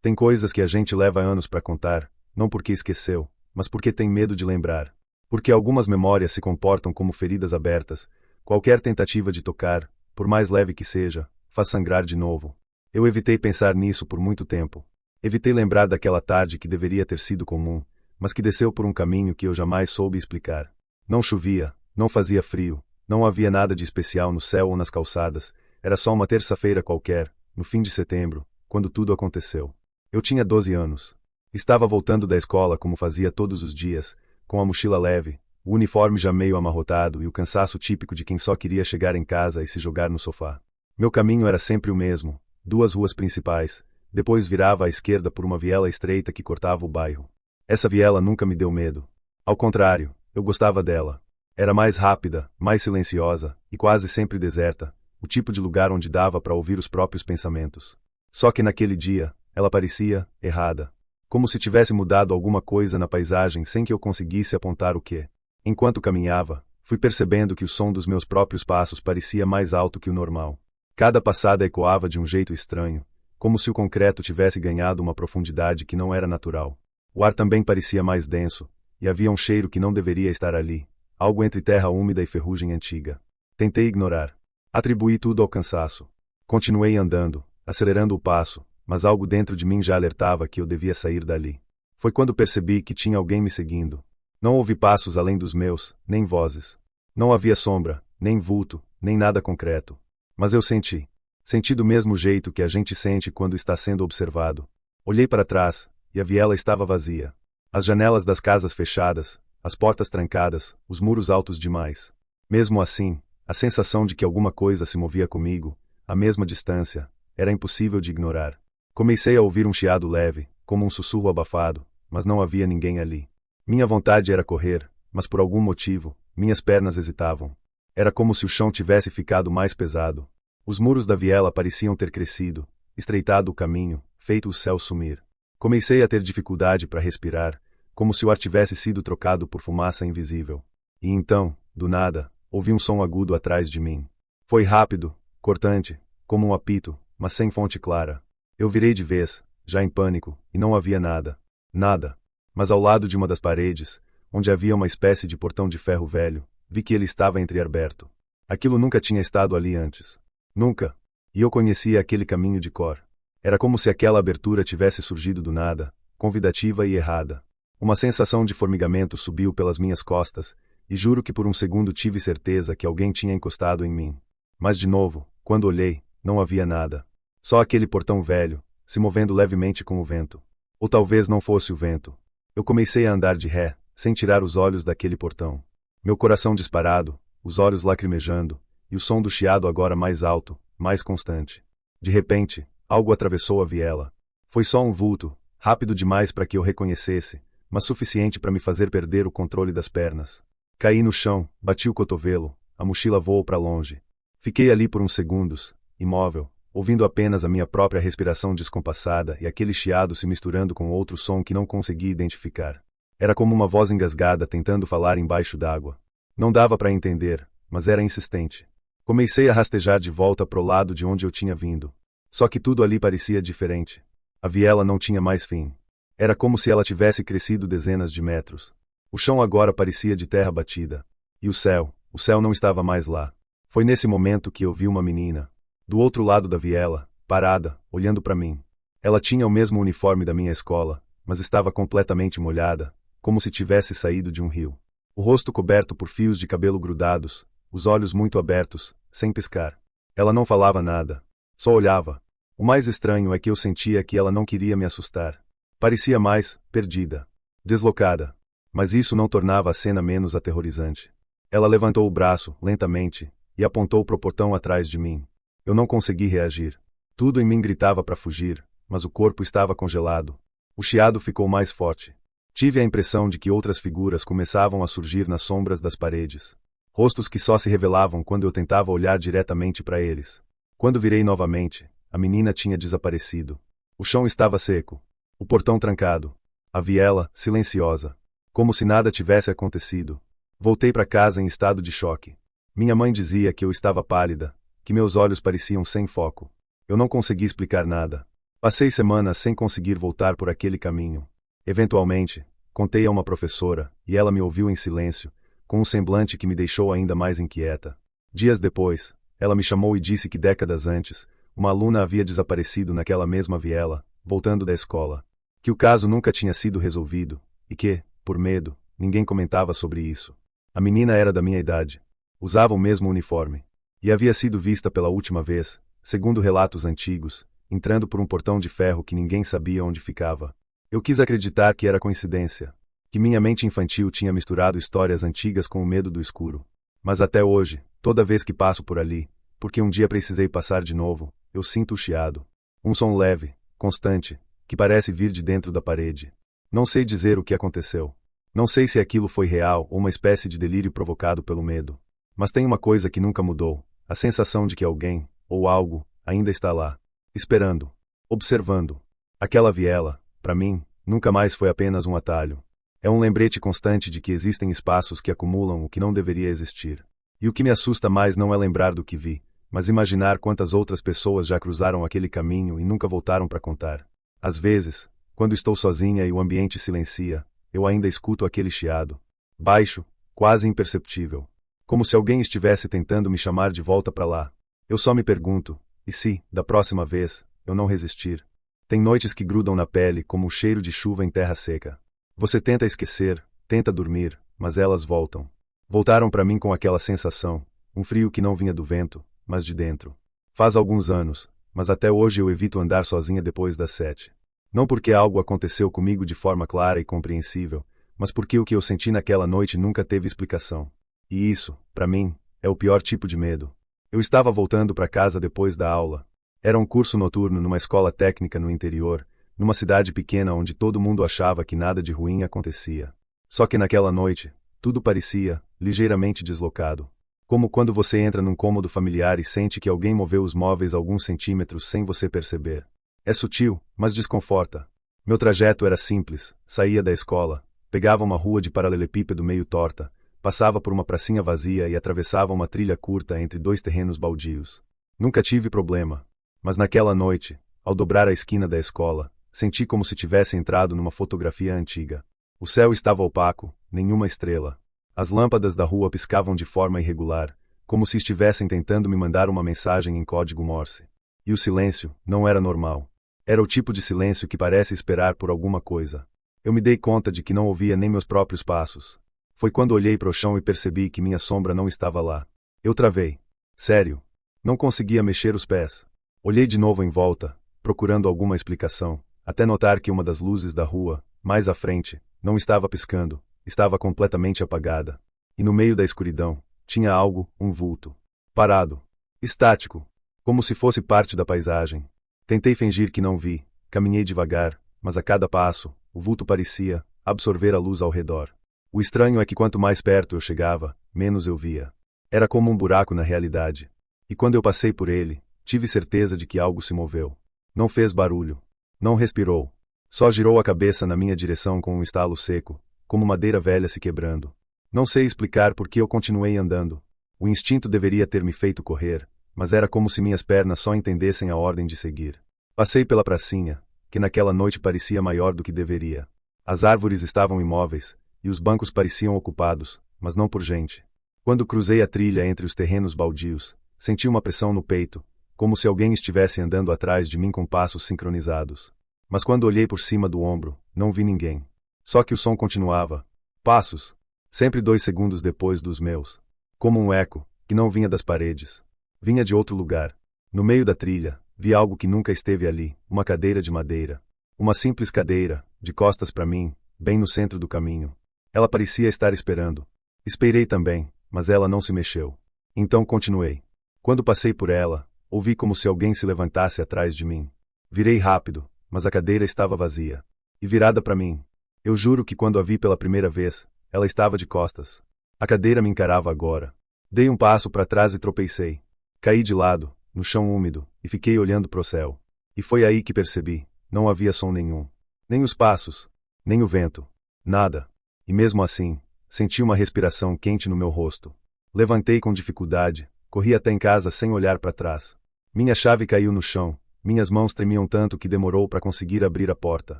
Tem coisas que a gente leva anos para contar, não porque esqueceu, mas porque tem medo de lembrar. Porque algumas memórias se comportam como feridas abertas. Qualquer tentativa de tocar, por mais leve que seja, faz sangrar de novo. Eu evitei pensar nisso por muito tempo. Evitei lembrar daquela tarde que deveria ter sido comum, mas que desceu por um caminho que eu jamais soube explicar. Não chovia, não fazia frio, não havia nada de especial no céu ou nas calçadas. Era só uma terça-feira qualquer, no fim de setembro, quando tudo aconteceu. Eu tinha 12 anos. Estava voltando da escola como fazia todos os dias, com a mochila leve, o uniforme já meio amarrotado e o cansaço típico de quem só queria chegar em casa e se jogar no sofá. Meu caminho era sempre o mesmo, 2 ruas principais, depois virava à esquerda por uma viela estreita que cortava o bairro. Essa viela nunca me deu medo. Ao contrário, eu gostava dela. Era mais rápida, mais silenciosa, e quase sempre deserta, o tipo de lugar onde dava para ouvir os próprios pensamentos. Só que naquele dia, ela parecia errada. Como se tivesse mudado alguma coisa na paisagem sem que eu conseguisse apontar o quê. Enquanto caminhava, fui percebendo que o som dos meus próprios passos parecia mais alto que o normal. Cada passada ecoava de um jeito estranho, como se o concreto tivesse ganhado uma profundidade que não era natural. O ar também parecia mais denso, e havia um cheiro que não deveria estar ali, algo entre terra úmida e ferrugem antiga. Tentei ignorar. Atribuí tudo ao cansaço. Continuei andando, acelerando o passo, mas algo dentro de mim já alertava que eu devia sair dali. Foi quando percebi que tinha alguém me seguindo. Não ouvi passos além dos meus, nem vozes. Não havia sombra, nem vulto, nem nada concreto. Mas eu senti. Senti do mesmo jeito que a gente sente quando está sendo observado. Olhei para trás, e a viela estava vazia. As janelas das casas fechadas, as portas trancadas, os muros altos demais. Mesmo assim, a sensação de que alguma coisa se movia comigo, à mesma distância, era impossível de ignorar. Comecei a ouvir um chiado leve, como um sussurro abafado, mas não havia ninguém ali. Minha vontade era correr, mas por algum motivo, minhas pernas hesitavam. Era como se o chão tivesse ficado mais pesado. Os muros da viela pareciam ter crescido, estreitado o caminho, feito o céu sumir. Comecei a ter dificuldade para respirar, como se o ar tivesse sido trocado por fumaça invisível. E então, do nada, ouvi um som agudo atrás de mim. Foi rápido, cortante, como um apito, mas sem fonte clara. Eu virei de vez, já em pânico, e não havia nada. Nada. Mas ao lado de uma das paredes, onde havia uma espécie de portão de ferro velho, vi que ele estava entreaberto. Aquilo nunca tinha estado ali antes. Nunca. E eu conhecia aquele caminho de cor. Era como se aquela abertura tivesse surgido do nada, convidativa e errada. Uma sensação de formigamento subiu pelas minhas costas, e juro que por um segundo tive certeza que alguém tinha encostado em mim. Mas de novo, quando olhei, não havia nada. Só aquele portão velho, se movendo levemente com o vento. Ou talvez não fosse o vento. Eu comecei a andar de ré, sem tirar os olhos daquele portão. Meu coração disparado, os olhos lacrimejando, e o som do chiado agora mais alto, mais constante. De repente, algo atravessou a viela. Foi só um vulto, rápido demais para que eu reconhecesse, mas suficiente para me fazer perder o controle das pernas. Caí no chão, bati o cotovelo, a mochila voou para longe. Fiquei ali por uns segundos, imóvel, ouvindo apenas a minha própria respiração descompassada e aquele chiado se misturando com outro som que não conseguia identificar. Era como uma voz engasgada tentando falar embaixo d'água. Não dava para entender, mas era insistente. Comecei a rastejar de volta pro lado de onde eu tinha vindo. Só que tudo ali parecia diferente. A viela não tinha mais fim. Era como se ela tivesse crescido dezenas de metros. O chão agora parecia de terra batida. E o céu não estava mais lá. Foi nesse momento que eu vi uma menina, do outro lado da viela, parada, olhando para mim. Ela tinha o mesmo uniforme da minha escola, mas estava completamente molhada, como se tivesse saído de um rio. O rosto coberto por fios de cabelo grudados, os olhos muito abertos, sem piscar. Ela não falava nada, só olhava. O mais estranho é que eu sentia que ela não queria me assustar. Parecia mais perdida, deslocada. Mas isso não tornava a cena menos aterrorizante. Ela levantou o braço, lentamente, e apontou pro portão atrás de mim. Eu não consegui reagir. Tudo em mim gritava para fugir, mas o corpo estava congelado. O chiado ficou mais forte. Tive a impressão de que outras figuras começavam a surgir nas sombras das paredes. Rostos que só se revelavam quando eu tentava olhar diretamente para eles. Quando virei novamente, a menina tinha desaparecido. O chão estava seco. O portão trancado. A viela, silenciosa. Como se nada tivesse acontecido. Voltei para casa em estado de choque. Minha mãe dizia que eu estava pálida, que meus olhos pareciam sem foco. Eu não consegui explicar nada. Passei semanas sem conseguir voltar por aquele caminho. Eventualmente, contei a uma professora, e ela me ouviu em silêncio, com um semblante que me deixou ainda mais inquieta. Dias depois, ela me chamou e disse que décadas antes, uma aluna havia desaparecido naquela mesma viela, voltando da escola. Que o caso nunca tinha sido resolvido, e que, por medo, ninguém comentava sobre isso. A menina era da minha idade. Usava o mesmo uniforme. E havia sido vista pela última vez, segundo relatos antigos, entrando por um portão de ferro que ninguém sabia onde ficava. Eu quis acreditar que era coincidência, que minha mente infantil tinha misturado histórias antigas com o medo do escuro. Mas até hoje, toda vez que passo por ali, porque um dia precisei passar de novo, eu sinto o chiado. Um som leve, constante, que parece vir de dentro da parede. Não sei dizer o que aconteceu. Não sei se aquilo foi real ou uma espécie de delírio provocado pelo medo. Mas tem uma coisa que nunca mudou, a sensação de que alguém, ou algo, ainda está lá, esperando, observando. Aquela viela, para mim, nunca mais foi apenas um atalho. É um lembrete constante de que existem espaços que acumulam o que não deveria existir. E o que me assusta mais não é lembrar do que vi, mas imaginar quantas outras pessoas já cruzaram aquele caminho e nunca voltaram para contar. Às vezes, quando estou sozinha e o ambiente silencia, eu ainda escuto aquele chiado. Baixo, quase imperceptível. Como se alguém estivesse tentando me chamar de volta para lá. Eu só me pergunto, e se, da próxima vez, eu não resistir? Tem noites que grudam na pele como o cheiro de chuva em terra seca. Você tenta esquecer, tenta dormir, mas elas voltam. Voltaram para mim com aquela sensação, um frio que não vinha do vento, mas de dentro. Faz alguns anos, mas até hoje eu evito andar sozinha depois das 7. Não porque algo aconteceu comigo de forma clara e compreensível, mas porque o que eu senti naquela noite nunca teve explicação. E isso, para mim, é o pior tipo de medo. Eu estava voltando para casa depois da aula. Era um curso noturno numa escola técnica no interior, numa cidade pequena onde todo mundo achava que nada de ruim acontecia. Só que naquela noite, tudo parecia ligeiramente deslocado. Como quando você entra num cômodo familiar e sente que alguém moveu os móveis alguns centímetros sem você perceber. É sutil, mas desconforta. Meu trajeto era simples, saía da escola, pegava uma rua de paralelepípedo meio torta, passava por uma pracinha vazia e atravessava uma trilha curta entre dois terrenos baldios. Nunca tive problema. Mas naquela noite, ao dobrar a esquina da escola, senti como se tivesse entrado numa fotografia antiga. O céu estava opaco, nenhuma estrela. As lâmpadas da rua piscavam de forma irregular, como se estivessem tentando me mandar uma mensagem em código Morse. E o silêncio não era normal. Era o tipo de silêncio que parece esperar por alguma coisa. Eu me dei conta de que não ouvia nem meus próprios passos. Foi quando olhei para o chão e percebi que minha sombra não estava lá. Eu travei. Sério. Não conseguia mexer os pés. Olhei de novo em volta, procurando alguma explicação, até notar que uma das luzes da rua, mais à frente, não estava piscando, estava completamente apagada. E no meio da escuridão, tinha algo, um vulto. Parado. Estático. Como se fosse parte da paisagem. Tentei fingir que não vi, caminhei devagar, mas a cada passo, o vulto parecia absorver a luz ao redor. O estranho é que quanto mais perto eu chegava, menos eu via. Era como um buraco na realidade. E quando eu passei por ele, tive certeza de que algo se moveu. Não fez barulho. Não respirou. Só girou a cabeça na minha direção com um estalo seco, como madeira velha se quebrando. Não sei explicar por que eu continuei andando. O instinto deveria ter me feito correr, mas era como se minhas pernas só entendessem a ordem de seguir. Passei pela pracinha, que naquela noite parecia maior do que deveria. As árvores estavam imóveis, e os bancos pareciam ocupados, mas não por gente. Quando cruzei a trilha entre os terrenos baldios, senti uma pressão no peito, como se alguém estivesse andando atrás de mim com passos sincronizados. Mas quando olhei por cima do ombro, não vi ninguém. Só que o som continuava. Passos. Sempre 2 segundos depois dos meus. Como um eco, que não vinha das paredes. Vinha de outro lugar. No meio da trilha, vi algo que nunca esteve ali, uma cadeira de madeira. Uma simples cadeira, de costas para mim, bem no centro do caminho. Ela parecia estar esperando. Esperei também, mas ela não se mexeu. Então continuei. Quando passei por ela, ouvi como se alguém se levantasse atrás de mim. Virei rápido, mas a cadeira estava vazia. E virada para mim. Eu juro que quando a vi pela primeira vez, ela estava de costas. A cadeira me encarava agora. Dei um passo para trás e tropecei. Caí de lado, no chão úmido, e fiquei olhando para o céu. E foi aí que percebi, não havia som nenhum. Nem os passos, nem o vento. Nada. E mesmo assim, senti uma respiração quente no meu rosto. Levantei com dificuldade, corri até em casa sem olhar para trás. Minha chave caiu no chão, Minhas mãos tremiam tanto que demorou para conseguir abrir a porta.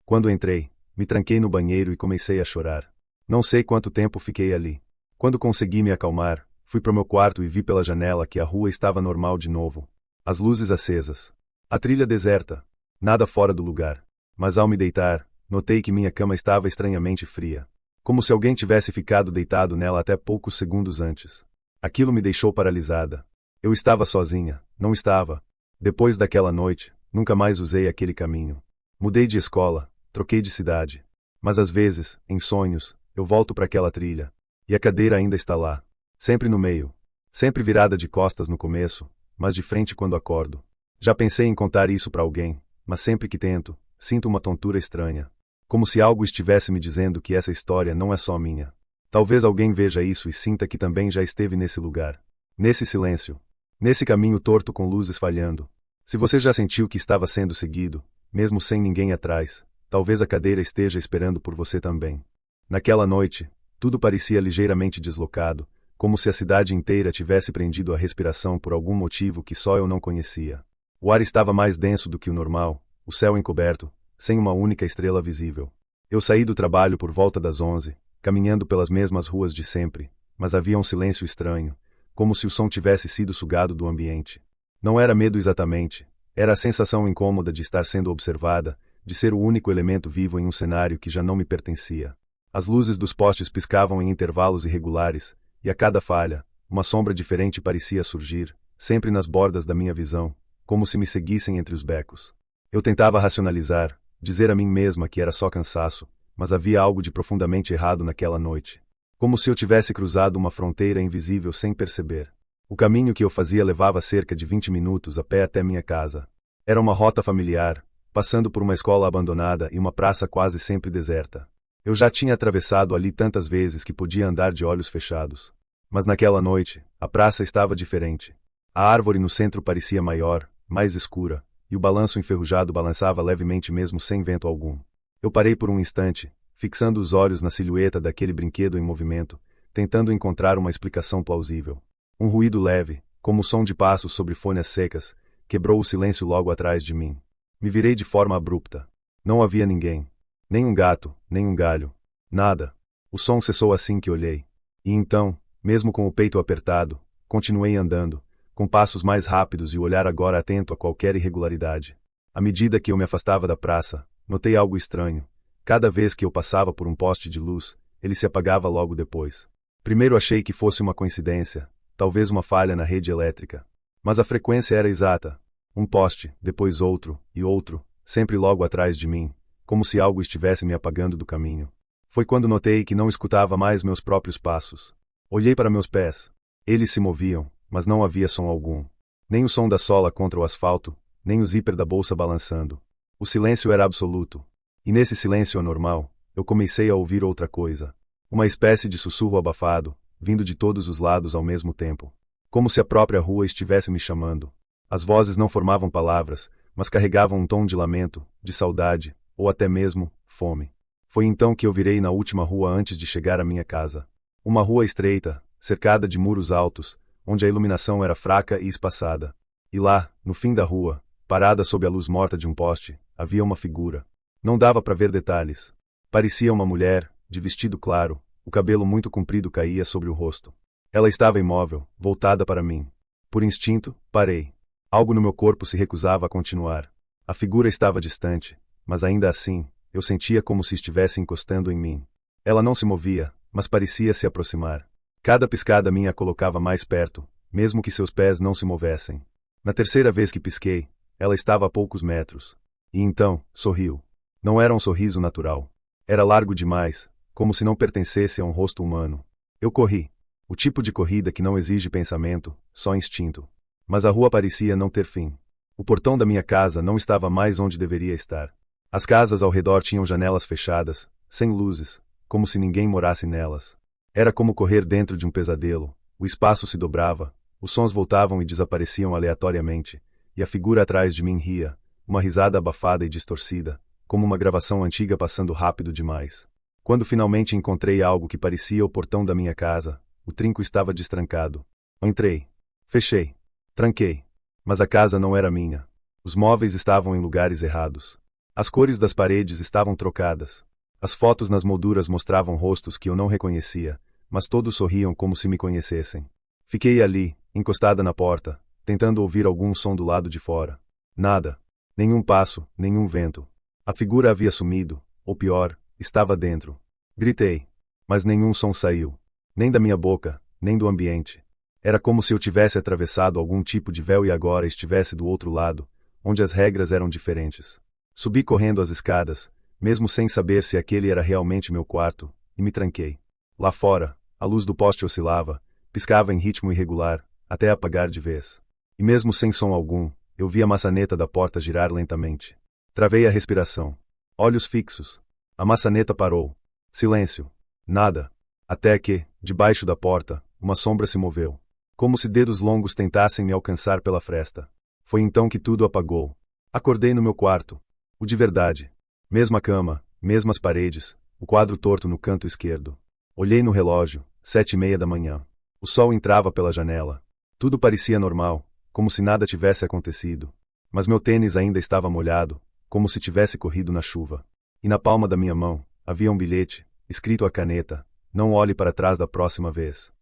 Quando entrei, me tranquei no banheiro e comecei a chorar. Não sei quanto tempo fiquei ali. Quando consegui me acalmar, fui para o meu quarto e vi pela janela que a rua estava normal de novo. As luzes acesas. A trilha deserta. Nada fora do lugar. Mas ao me deitar, notei que minha cama estava estranhamente fria. Como se alguém tivesse ficado deitado nela até poucos segundos antes. Aquilo me deixou paralisada. Eu estava sozinha, não estava. Depois daquela noite, nunca mais usei aquele caminho. Mudei de escola, troquei de cidade. Mas às vezes, em sonhos, eu volto para aquela trilha. E a cadeira ainda está lá. Sempre no meio. Sempre virada de costas no começo, mas de frente quando acordo. Já pensei em contar isso para alguém, mas sempre que tento, sinto uma tontura estranha. Como se algo estivesse me dizendo que essa história não é só minha. Talvez alguém veja isso e sinta que também já esteve nesse lugar. Nesse silêncio. Nesse caminho torto com luzes falhando. Se você já sentiu que estava sendo seguido, mesmo sem ninguém atrás, talvez a cadeira esteja esperando por você também. Naquela noite, tudo parecia ligeiramente deslocado, como se a cidade inteira tivesse prendido a respiração por algum motivo que só eu não conhecia. O ar estava mais denso do que o normal, o céu encoberto, sem uma única estrela visível. Eu saí do trabalho por volta das 11, caminhando pelas mesmas ruas de sempre, mas havia um silêncio estranho, como se o som tivesse sido sugado do ambiente. Não era medo exatamente, era a sensação incômoda de estar sendo observada, de ser o único elemento vivo em um cenário que já não me pertencia. As luzes dos postes piscavam em intervalos irregulares, e a cada falha, uma sombra diferente parecia surgir, sempre nas bordas da minha visão, como se me seguissem entre os becos. Eu tentava racionalizar, dizer a mim mesma que era só cansaço, mas havia algo de profundamente errado naquela noite. Como se eu tivesse cruzado uma fronteira invisível sem perceber. O caminho que eu fazia levava cerca de 20 minutos a pé até minha casa. Era uma rota familiar, passando por uma escola abandonada e uma praça quase sempre deserta. Eu já tinha atravessado ali tantas vezes que podia andar de olhos fechados. Mas naquela noite, a praça estava diferente. A árvore no centro parecia maior, mais escura, e o balanço enferrujado balançava levemente mesmo sem vento algum. Eu parei por um instante, fixando os olhos na silhueta daquele brinquedo em movimento, tentando encontrar uma explicação plausível. Um ruído leve, como o som de passos sobre folhas secas, quebrou o silêncio logo atrás de mim. Me virei de forma abrupta. Não havia ninguém. Nem um gato, nem um galho. Nada. O som cessou assim que olhei. E então, mesmo com o peito apertado, continuei andando, com passos mais rápidos e o olhar agora atento a qualquer irregularidade. À medida que eu me afastava da praça, notei algo estranho. Cada vez que eu passava por um poste de luz, ele se apagava logo depois. Primeiro achei que fosse uma coincidência, talvez uma falha na rede elétrica. Mas a frequência era exata. Um poste, depois outro, e outro, sempre logo atrás de mim, como se algo estivesse me apagando do caminho. Foi quando notei que não escutava mais meus próprios passos. Olhei para meus pés. Eles se moviam, mas não havia som algum. Nem o som da sola contra o asfalto, nem o zíper da bolsa balançando. O silêncio era absoluto. E nesse silêncio anormal, eu comecei a ouvir outra coisa. Uma espécie de sussurro abafado, vindo de todos os lados ao mesmo tempo. Como se a própria rua estivesse me chamando. As vozes não formavam palavras, mas carregavam um tom de lamento, de saudade, ou até mesmo, fome. Foi então que eu virei na última rua antes de chegar à minha casa. Uma rua estreita, cercada de muros altos, onde a iluminação era fraca e espaçada. E lá, no fim da rua, parada sob a luz morta de um poste, havia uma figura. Não dava para ver detalhes. Parecia uma mulher, de vestido claro, o cabelo muito comprido caía sobre o rosto. Ela estava imóvel, voltada para mim. Por instinto, parei. Algo no meu corpo se recusava a continuar. A figura estava distante, mas ainda assim, eu sentia como se estivesse encostando em mim. Ela não se movia, mas parecia se aproximar. Cada piscada minha a colocava mais perto, mesmo que seus pés não se movessem. Na terceira vez que pisquei, ela estava a poucos metros. E então, sorriu. Não era um sorriso natural. Era largo demais, como se não pertencesse a um rosto humano. Eu corri. O tipo de corrida que não exige pensamento, só instinto. Mas a rua parecia não ter fim. O portão da minha casa não estava mais onde deveria estar. As casas ao redor tinham janelas fechadas, sem luzes, como se ninguém morasse nelas. Era como correr dentro de um pesadelo. O espaço se dobrava, os sons voltavam e desapareciam aleatoriamente, e a figura atrás de mim ria, uma risada abafada e distorcida, como uma gravação antiga passando rápido demais. Quando finalmente encontrei algo que parecia o portão da minha casa, o trinco estava destrancado. Entrei. Fechei. Tranquei. Mas a casa não era minha. Os móveis estavam em lugares errados. As cores das paredes estavam trocadas. As fotos nas molduras mostravam rostos que eu não reconhecia, mas todos sorriam como se me conhecessem. Fiquei ali, encostada na porta, tentando ouvir algum som do lado de fora. Nada. Nenhum passo, nenhum vento. A figura havia sumido, ou pior, estava dentro. Gritei. Mas nenhum som saiu. Nem da minha boca, nem do ambiente. Era como se eu tivesse atravessado algum tipo de véu e agora estivesse do outro lado, onde as regras eram diferentes. Subi correndo as escadas, mesmo sem saber se aquele era realmente meu quarto, e me tranquei. Lá fora, a luz do poste oscilava, piscava em ritmo irregular, até apagar de vez. E mesmo sem som algum, eu vi a maçaneta da porta girar lentamente. Travei a respiração. Olhos fixos. A maçaneta parou. Silêncio. Nada. Até que, debaixo da porta, uma sombra se moveu. Como se dedos longos tentassem me alcançar pela fresta. Foi então que tudo apagou. Acordei no meu quarto. O de verdade. Mesma cama, mesmas paredes, o quadro torto no canto esquerdo. Olhei no relógio, 7:30 da manhã. O sol entrava pela janela. Tudo parecia normal, como se nada tivesse acontecido. Mas meu tênis ainda estava molhado, como se tivesse corrido na chuva. E na palma da minha mão, havia um bilhete, escrito a caneta: não olhe para trás da próxima vez.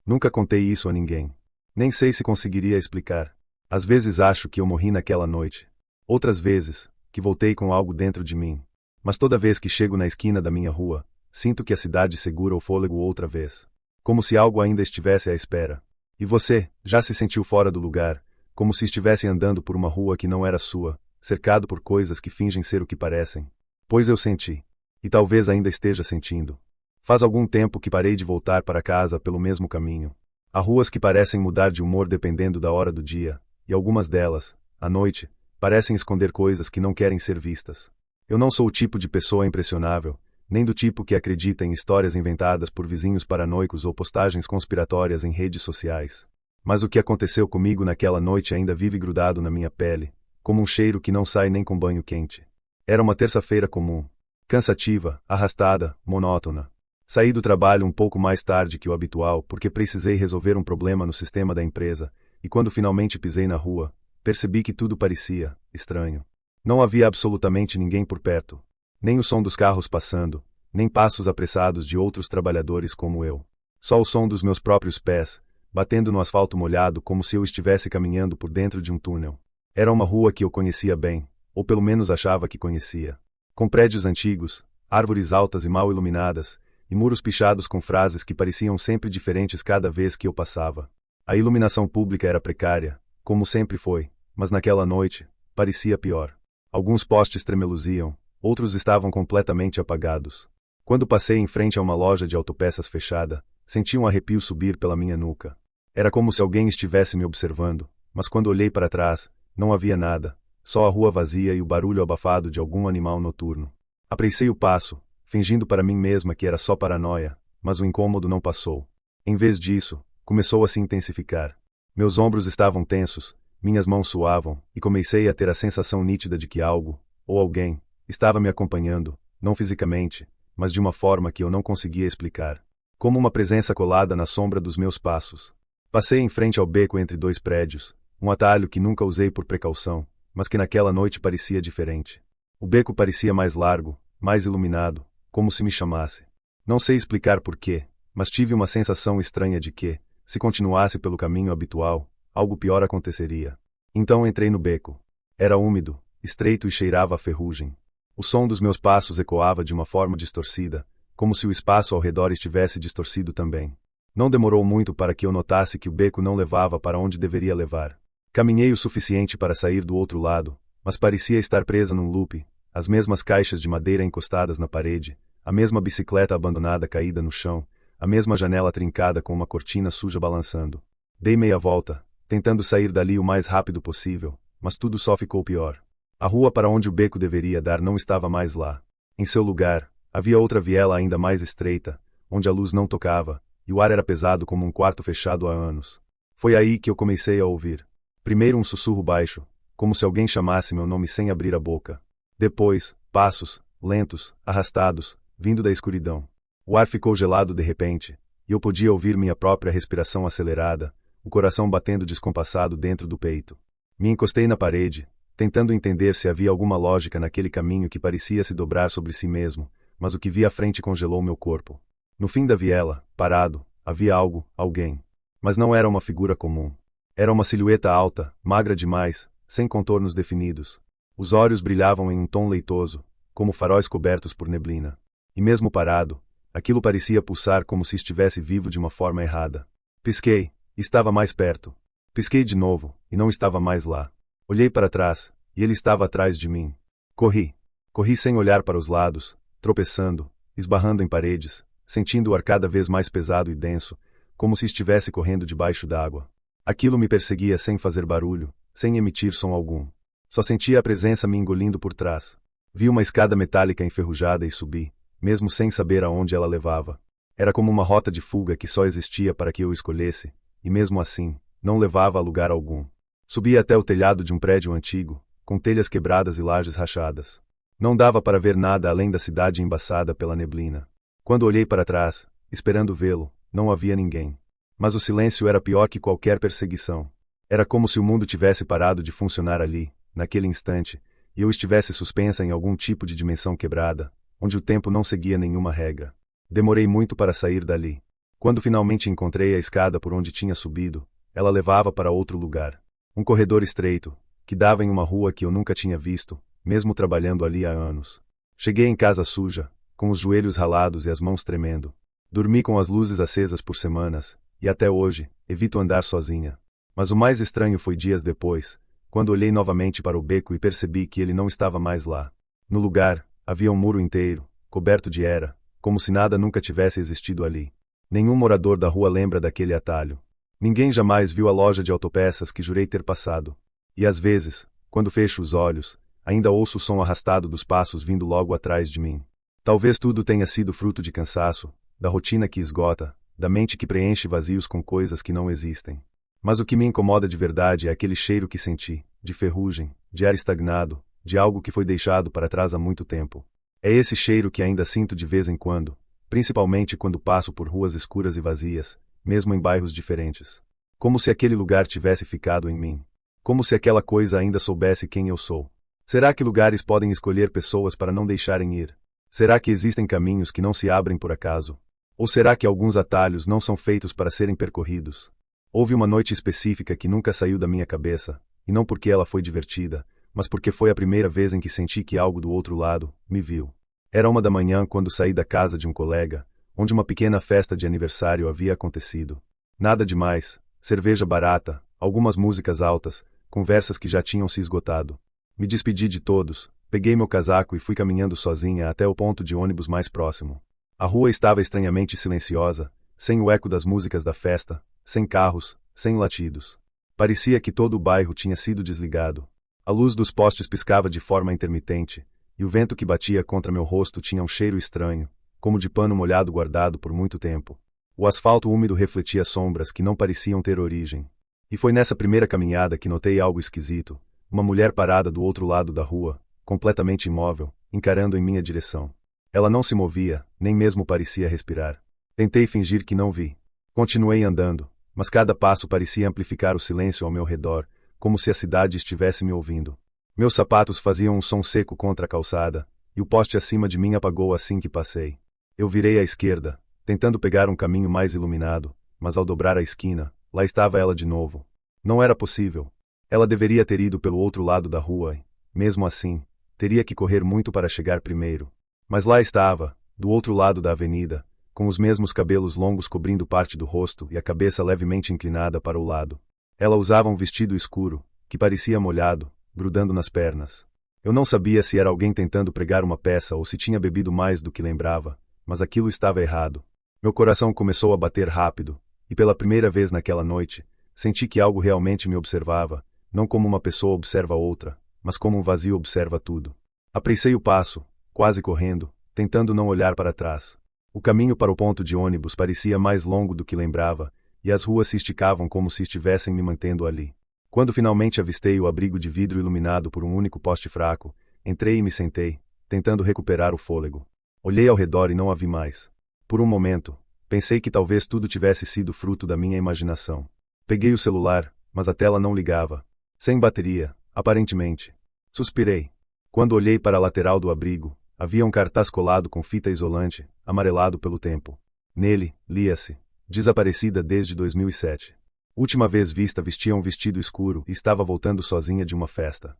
Nunca contei isso a ninguém. Nem sei se conseguiria explicar. Às vezes acho que eu morri naquela noite. Outras vezes, que voltei com algo dentro de mim. Mas toda vez que chego na esquina da minha rua, sinto que a cidade segura o fôlego outra vez. Como se algo ainda estivesse à espera. E você, já se sentiu fora do lugar, como se estivesse andando por uma rua que não era sua, cercado por coisas que fingem ser o que parecem? Pois eu senti. E talvez ainda esteja sentindo. Faz algum tempo que parei de voltar para casa pelo mesmo caminho. Há ruas que parecem mudar de humor dependendo da hora do dia, e algumas delas, à noite, parecem esconder coisas que não querem ser vistas. Eu não sou o tipo de pessoa impressionável, nem do tipo que acredita em histórias inventadas por vizinhos paranoicos ou postagens conspiratórias em redes sociais. Mas o que aconteceu comigo naquela noite ainda vive grudado na minha pele, como um cheiro que não sai nem com banho quente. Era uma terça-feira comum. Cansativa, arrastada, monótona. Saí do trabalho um pouco mais tarde que o habitual porque precisei resolver um problema no sistema da empresa, e quando finalmente pisei na rua, percebi que tudo parecia estranho. Não havia absolutamente ninguém por perto. Nem o som dos carros passando, nem passos apressados de outros trabalhadores como eu. Só o som dos meus próprios pés, batendo no asfalto molhado como se eu estivesse caminhando por dentro de um túnel. Era uma rua que eu conhecia bem, ou pelo menos achava que conhecia. Com prédios antigos, árvores altas e mal iluminadas, e muros pichados com frases que pareciam sempre diferentes cada vez que eu passava. A iluminação pública era precária, como sempre foi, mas naquela noite, parecia pior. Alguns postes tremeluziam, outros estavam completamente apagados. Quando passei em frente a uma loja de autopeças fechada, senti um arrepio subir pela minha nuca. Era como se alguém estivesse me observando, mas quando olhei para trás, não havia nada, só a rua vazia e o barulho abafado de algum animal noturno. Apressei o passo, fingindo para mim mesma que era só paranoia, mas o incômodo não passou. Em vez disso, começou a se intensificar. Meus ombros estavam tensos, minhas mãos suavam, e comecei a ter a sensação nítida de que algo, ou alguém, estava me acompanhando, não fisicamente, mas de uma forma que eu não conseguia explicar. Como uma presença colada na sombra dos meus passos. Passei em frente ao beco entre dois prédios, um atalho que nunca usei por precaução, mas que naquela noite parecia diferente. O beco parecia mais largo, mais iluminado, como se me chamasse. Não sei explicar porquê, mas tive uma sensação estranha de que, se continuasse pelo caminho habitual, algo pior aconteceria. Então entrei no beco. Era úmido, estreito e cheirava a ferrugem. O som dos meus passos ecoava de uma forma distorcida, como se o espaço ao redor estivesse distorcido também. Não demorou muito para que eu notasse que o beco não levava para onde deveria levar. Caminhei o suficiente para sair do outro lado, mas parecia estar presa num loop, as mesmas caixas de madeira encostadas na parede, a mesma bicicleta abandonada caída no chão, a mesma janela trincada com uma cortina suja balançando. Dei meia volta, tentando sair dali o mais rápido possível, mas tudo só ficou pior. A rua para onde o beco deveria dar não estava mais lá. Em seu lugar, havia outra viela ainda mais estreita, onde a luz não tocava, e o ar era pesado como um quarto fechado há anos. Foi aí que eu comecei a ouvir. Primeiro um sussurro baixo, como se alguém chamasse meu nome sem abrir a boca. Depois, passos, lentos, arrastados, vindo da escuridão. O ar ficou gelado de repente, e eu podia ouvir minha própria respiração acelerada, o coração batendo descompassado dentro do peito. Me encostei na parede, tentando entender se havia alguma lógica naquele caminho que parecia se dobrar sobre si mesmo, mas o que vi à frente congelou meu corpo. No fim da viela, parado, havia algo, alguém. Mas não era uma figura comum. Era uma silhueta alta, magra demais, sem contornos definidos. Os olhos brilhavam em um tom leitoso, como faróis cobertos por neblina. E mesmo parado, aquilo parecia pulsar como se estivesse vivo de uma forma errada. Pisquei, e estava mais perto. Pisquei de novo, e não estava mais lá. Olhei para trás, e ele estava atrás de mim. Corri. Corri sem olhar para os lados, tropeçando, esbarrando em paredes, sentindo o ar cada vez mais pesado e denso, como se estivesse correndo debaixo d'água. Aquilo me perseguia sem fazer barulho, sem emitir som algum. Só sentia a presença me engolindo por trás. Vi uma escada metálica enferrujada e subi, mesmo sem saber aonde ela levava. Era como uma rota de fuga que só existia para que eu escolhesse, e mesmo assim, não levava a lugar algum. Subi até o telhado de um prédio antigo, com telhas quebradas e lajes rachadas. Não dava para ver nada além da cidade embaçada pela neblina. Quando olhei para trás, esperando vê-lo, não havia ninguém. Mas o silêncio era pior que qualquer perseguição. Era como se o mundo tivesse parado de funcionar ali, naquele instante, e eu estivesse suspensa em algum tipo de dimensão quebrada, onde o tempo não seguia nenhuma regra. Demorei muito para sair dali. Quando finalmente encontrei a escada por onde tinha subido, ela levava para outro lugar. Um corredor estreito, que dava em uma rua que eu nunca tinha visto, mesmo trabalhando ali há anos. Cheguei em casa suja, com os joelhos ralados e as mãos tremendo. Dormi com as luzes acesas por semanas, e até hoje, evito andar sozinha. Mas o mais estranho foi dias depois, quando olhei novamente para o beco e percebi que ele não estava mais lá. No lugar, havia um muro inteiro, coberto de era, como se nada nunca tivesse existido ali. Nenhum morador da rua lembra daquele atalho. Ninguém jamais viu a loja de autopeças que jurei ter passado. E às vezes, quando fecho os olhos, ainda ouço o som arrastado dos passos vindo logo atrás de mim. Talvez tudo tenha sido fruto de cansaço, da rotina que esgota, da mente que preenche vazios com coisas que não existem. Mas o que me incomoda de verdade é aquele cheiro que senti, de ferrugem, de ar estagnado, de algo que foi deixado para trás há muito tempo. É esse cheiro que ainda sinto de vez em quando, principalmente quando passo por ruas escuras e vazias, mesmo em bairros diferentes. Como se aquele lugar tivesse ficado em mim. Como se aquela coisa ainda soubesse quem eu sou. Será que lugares podem escolher pessoas para não deixarem ir? Será que existem caminhos que não se abrem por acaso? Ou será que alguns atalhos não são feitos para serem percorridos? Houve uma noite específica que nunca saiu da minha cabeça, e não porque ela foi divertida, mas porque foi a primeira vez em que senti que algo do outro lado me viu. Era 1 da manhã quando saí da casa de um colega, onde uma pequena festa de aniversário havia acontecido. Nada demais, cerveja barata, algumas músicas altas, conversas que já tinham se esgotado. Me despedi de todos, peguei meu casaco e fui caminhando sozinha até o ponto de ônibus mais próximo. A rua estava estranhamente silenciosa, sem o eco das músicas da festa, sem carros, sem latidos. Parecia que todo o bairro tinha sido desligado. A luz dos postes piscava de forma intermitente, e o vento que batia contra meu rosto tinha um cheiro estranho, como de pano molhado guardado por muito tempo. O asfalto úmido refletia sombras que não pareciam ter origem. E foi nessa primeira caminhada que notei algo esquisito, uma mulher parada do outro lado da rua, completamente imóvel, encarando em minha direção. Ela não se movia, nem mesmo parecia respirar. Tentei fingir que não vi. Continuei andando, mas cada passo parecia amplificar o silêncio ao meu redor, como se a cidade estivesse me ouvindo. Meus sapatos faziam um som seco contra a calçada, e o poste acima de mim apagou assim que passei. Eu virei à esquerda, tentando pegar um caminho mais iluminado, mas ao dobrar a esquina, lá estava ela de novo. Não era possível. Ela deveria ter ido pelo outro lado da rua e, mesmo assim, teria que correr muito para chegar primeiro. Mas lá estava, do outro lado da avenida, com os mesmos cabelos longos cobrindo parte do rosto e a cabeça levemente inclinada para o lado. Ela usava um vestido escuro, que parecia molhado, grudando nas pernas. Eu não sabia se era alguém tentando pregar uma peça ou se tinha bebido mais do que lembrava, mas aquilo estava errado. Meu coração começou a bater rápido, e pela primeira vez naquela noite, senti que algo realmente me observava, não como uma pessoa observa outra, mas como um vazio observa tudo. Apressei o passo, quase correndo, tentando não olhar para trás. O caminho para o ponto de ônibus parecia mais longo do que lembrava, e as ruas se esticavam como se estivessem me mantendo ali. Quando finalmente avistei o abrigo de vidro iluminado por um único poste fraco, entrei e me sentei, tentando recuperar o fôlego. Olhei ao redor e não a vi mais. Por um momento, pensei que talvez tudo tivesse sido fruto da minha imaginação. Peguei o celular, mas a tela não ligava. Sem bateria, aparentemente. Suspirei. Quando olhei para a lateral do abrigo, havia um cartaz colado com fita isolante, amarelado pelo tempo. Nele, lia-se: desaparecida desde 2007. Última vez vista vestia um vestido escuro e estava voltando sozinha de uma festa.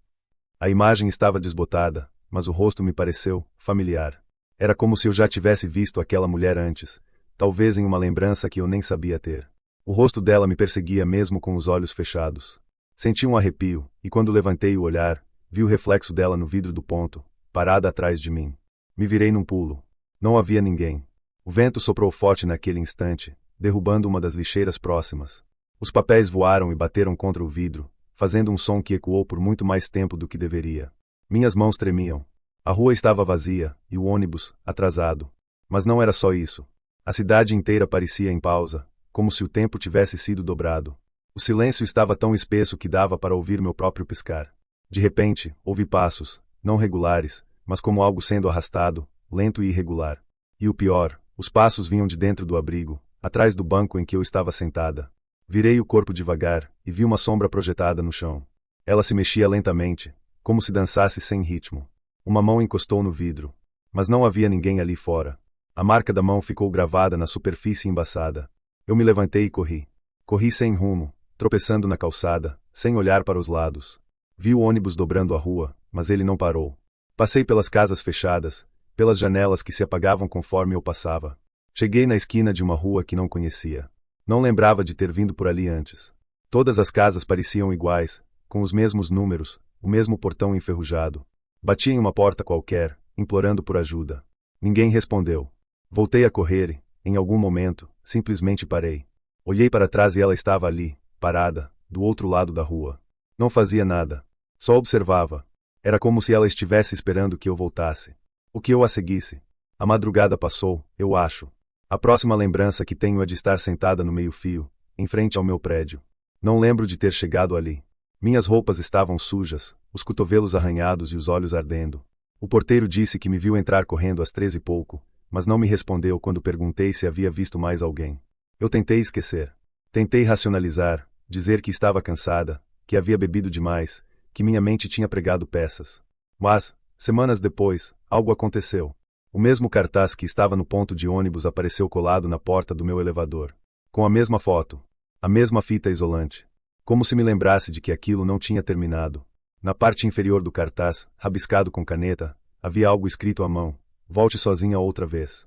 A imagem estava desbotada, mas o rosto me pareceu familiar. Era como se eu já tivesse visto aquela mulher antes, talvez em uma lembrança que eu nem sabia ter. O rosto dela me perseguia mesmo com os olhos fechados. Senti um arrepio, e quando levantei o olhar, vi o reflexo dela no vidro do ponto, parada atrás de mim. Me virei num pulo. Não havia ninguém. O vento soprou forte naquele instante, derrubando uma das lixeiras próximas. Os papéis voaram e bateram contra o vidro, fazendo um som que ecoou por muito mais tempo do que deveria. Minhas mãos tremiam. A rua estava vazia, e o ônibus, atrasado. Mas não era só isso. A cidade inteira parecia em pausa, como se o tempo tivesse sido dobrado. O silêncio estava tão espesso que dava para ouvir meu próprio piscar. De repente, ouvi passos, não regulares, mas como algo sendo arrastado, lento e irregular. E o pior, os passos vinham de dentro do abrigo, atrás do banco em que eu estava sentada. Virei o corpo devagar, e vi uma sombra projetada no chão. Ela se mexia lentamente, como se dançasse sem ritmo. Uma mão encostou no vidro. Mas não havia ninguém ali fora. A marca da mão ficou gravada na superfície embaçada. Eu me levantei e corri. Corri sem rumo, tropeçando na calçada, sem olhar para os lados. Vi o ônibus dobrando a rua, mas ele não parou. Passei pelas casas fechadas, pelas janelas que se apagavam conforme eu passava. Cheguei na esquina de uma rua que não conhecia. Não lembrava de ter vindo por ali antes. Todas as casas pareciam iguais, com os mesmos números, o mesmo portão enferrujado. Bati em uma porta qualquer, implorando por ajuda. Ninguém respondeu. Voltei a correr e, em algum momento, simplesmente parei. Olhei para trás e ela estava ali, parada, do outro lado da rua. Não fazia nada. Só observava. Era como se ela estivesse esperando que eu voltasse. O que eu a seguisse. A madrugada passou, eu acho. A próxima lembrança que tenho é de estar sentada no meio-fio, em frente ao meu prédio. Não lembro de ter chegado ali. Minhas roupas estavam sujas, os cotovelos arranhados e os olhos ardendo. O porteiro disse que me viu entrar correndo às 13 e pouco, mas não me respondeu quando perguntei se havia visto mais alguém. Eu tentei esquecer. Tentei racionalizar, dizer que estava cansada, que havia bebido demais, que minha mente tinha pregado peças. Mas, semanas depois, algo aconteceu. O mesmo cartaz que estava no ponto de ônibus apareceu colado na porta do meu elevador. Com a mesma foto. A mesma fita isolante. Como se me lembrasse de que aquilo não tinha terminado. Na parte inferior do cartaz, rabiscado com caneta, havia algo escrito à mão: volte sozinha outra vez.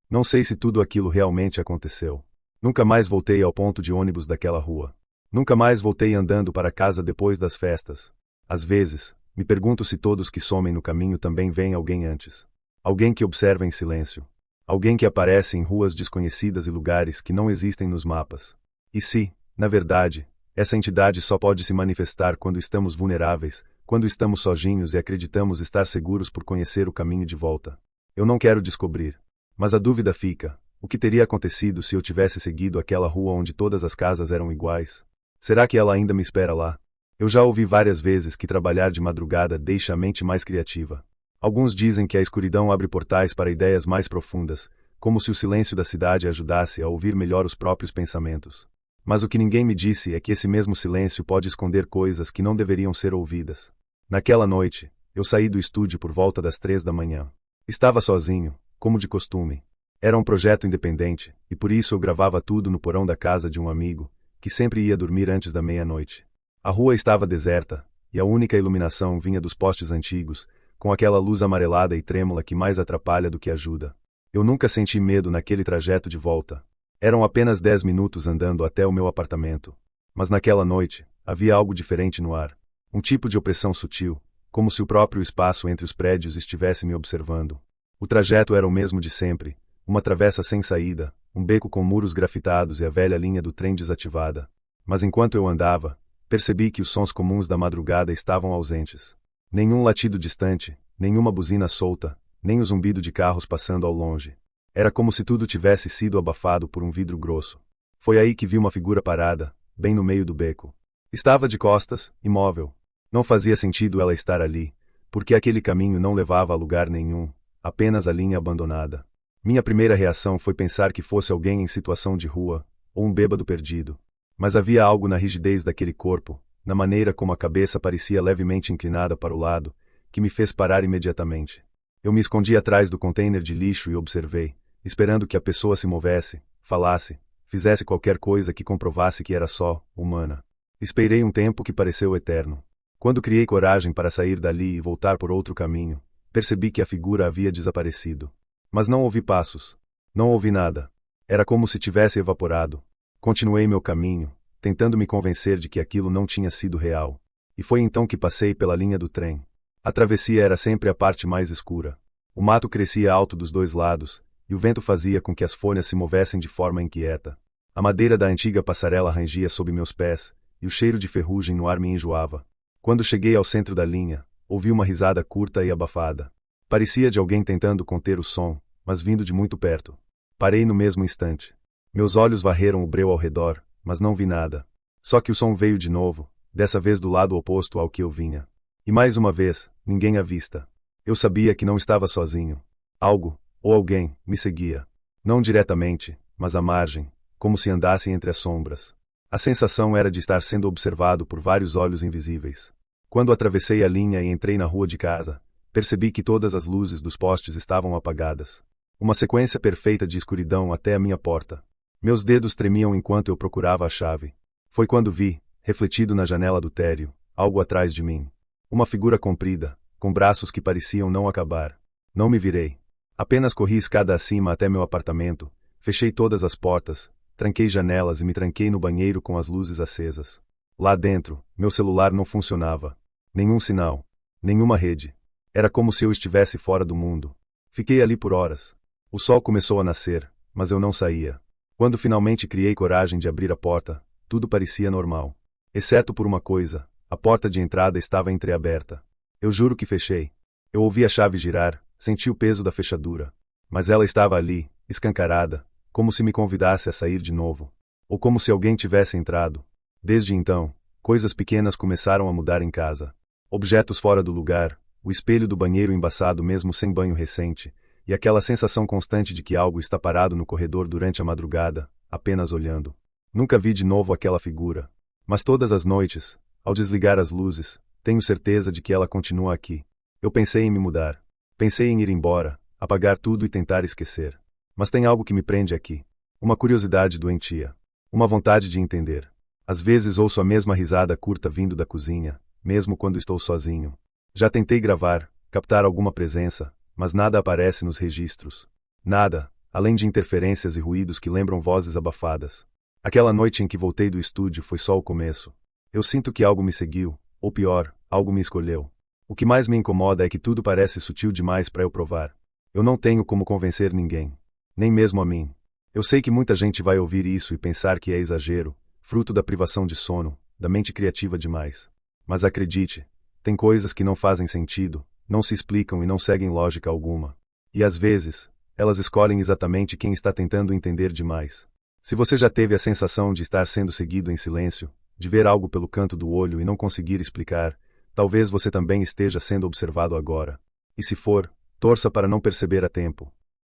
Não sei se tudo aquilo realmente aconteceu. Nunca mais voltei ao ponto de ônibus daquela rua. Nunca mais voltei andando para casa depois das festas. Às vezes, me pergunto se todos que somem no caminho também veem alguém antes. Alguém que observa em silêncio. Alguém que aparece em ruas desconhecidas e lugares que não existem nos mapas. E se, na verdade, essa entidade só pode se manifestar quando estamos vulneráveis, quando estamos sozinhos e acreditamos estar seguros por conhecer o caminho de volta. Eu não quero descobrir. Mas a dúvida fica: o que teria acontecido se eu tivesse seguido aquela rua onde todas as casas eram iguais? Será que ela ainda me espera lá? Eu já ouvi várias vezes que trabalhar de madrugada deixa a mente mais criativa. Alguns dizem que a escuridão abre portais para ideias mais profundas, como se o silêncio da cidade ajudasse a ouvir melhor os próprios pensamentos. Mas o que ninguém me disse é que esse mesmo silêncio pode esconder coisas que não deveriam ser ouvidas. Naquela noite, eu saí do estúdio por volta das 3 da manhã. Estava sozinho, como de costume. Era um projeto independente, e por isso eu gravava tudo no porão da casa de um amigo, que sempre ia dormir antes da meia-noite. A rua estava deserta, e a única iluminação vinha dos postes antigos, com aquela luz amarelada e trêmula que mais atrapalha do que ajuda. Eu nunca senti medo naquele trajeto de volta. Eram apenas 10 minutos andando até o meu apartamento. Mas naquela noite, havia algo diferente no ar. Um tipo de opressão sutil, como se o próprio espaço entre os prédios estivesse me observando. O trajeto era o mesmo de sempre, uma travessa sem saída, um beco com muros grafitados e a velha linha do trem desativada. Mas enquanto eu andava, percebi que os sons comuns da madrugada estavam ausentes. Nenhum latido distante, nenhuma buzina solta, nem o zumbido de carros passando ao longe. Era como se tudo tivesse sido abafado por um vidro grosso. Foi aí que vi uma figura parada, bem no meio do beco. Estava de costas, imóvel. Não fazia sentido ela estar ali, porque aquele caminho não levava a lugar nenhum, apenas a linha abandonada. Minha primeira reação foi pensar que fosse alguém em situação de rua, ou um bêbado perdido. Mas havia algo na rigidez daquele corpo, na maneira como a cabeça parecia levemente inclinada para o lado, que me fez parar imediatamente. Eu me escondi atrás do container de lixo e observei, esperando que a pessoa se movesse, falasse, fizesse qualquer coisa que comprovasse que era só humana. Esperei um tempo que pareceu eterno. Quando criei coragem para sair dali e voltar por outro caminho, percebi que a figura havia desaparecido. Mas não ouvi passos. Não ouvi nada. Era como se tivesse evaporado. Continuei meu caminho, tentando me convencer de que aquilo não tinha sido real. E foi então que passei pela linha do trem. A travessia era sempre a parte mais escura. O mato crescia alto dos dois lados, e o vento fazia com que as folhas se movessem de forma inquieta. A madeira da antiga passarela rangia sob meus pés, e o cheiro de ferrugem no ar me enjoava. Quando cheguei ao centro da linha, ouvi uma risada curta e abafada. Parecia de alguém tentando conter o som, mas vindo de muito perto. Parei no mesmo instante. Meus olhos varreram o breu ao redor, mas não vi nada. Só que o som veio de novo, dessa vez do lado oposto ao que eu vinha. E mais uma vez, ninguém à vista. Eu sabia que não estava sozinho. Algo, ou alguém, me seguia. Não diretamente, mas à margem, como se andasse entre as sombras. A sensação era de estar sendo observado por vários olhos invisíveis. Quando atravessei a linha e entrei na rua de casa, percebi que todas as luzes dos postes estavam apagadas. Uma sequência perfeita de escuridão até a minha porta. Meus dedos tremiam enquanto eu procurava a chave. Foi quando vi, refletido na janela do térreo, algo atrás de mim. Uma figura comprida, com braços que pareciam não acabar. Não me virei. Apenas corri escada acima até meu apartamento, fechei todas as portas, tranquei janelas e me tranquei no banheiro com as luzes acesas. Lá dentro, meu celular não funcionava. Nenhum sinal. Nenhuma rede. Era como se eu estivesse fora do mundo. Fiquei ali por horas. O sol começou a nascer, mas eu não saía. Quando finalmente criei coragem de abrir a porta, tudo parecia normal. Exceto por uma coisa, a porta de entrada estava entreaberta. Eu juro que fechei. Eu ouvi a chave girar, senti o peso da fechadura. Mas ela estava ali, escancarada, como se me convidasse a sair de novo. Ou como se alguém tivesse entrado. Desde então, coisas pequenas começaram a mudar em casa. Objetos fora do lugar, o espelho do banheiro embaçado mesmo sem banho recente, e aquela sensação constante de que algo está parado no corredor durante a madrugada, apenas olhando. Nunca vi de novo aquela figura. Mas todas as noites, ao desligar as luzes, tenho certeza de que ela continua aqui. Eu pensei em me mudar. Pensei em ir embora, apagar tudo e tentar esquecer. Mas tem algo que me prende aqui. Uma curiosidade doentia. Uma vontade de entender. Às vezes ouço a mesma risada curta vindo da cozinha, mesmo quando estou sozinho. Já tentei gravar, captar alguma presença, mas nada aparece nos registros. Nada, além de interferências e ruídos que lembram vozes abafadas. Aquela noite em que voltei do estúdio foi só o começo. Eu sinto que algo me seguiu, ou pior, algo me escolheu. O que mais me incomoda é que tudo parece sutil demais para eu provar. Eu não tenho como convencer ninguém. Nem mesmo a mim. Eu sei que muita gente vai ouvir isso e pensar que é exagero, fruto da privação de sono, da mente criativa demais. Mas acredite, tem coisas que não fazem sentido, não se explicam e não seguem lógica alguma. E às vezes, elas escolhem exatamente quem está tentando entender demais. Se você já teve a sensação de estar sendo seguido em silêncio, de ver algo pelo canto do olho e não conseguir explicar, talvez você também esteja sendo observado agora. E se for, torça para não perceber a tempo.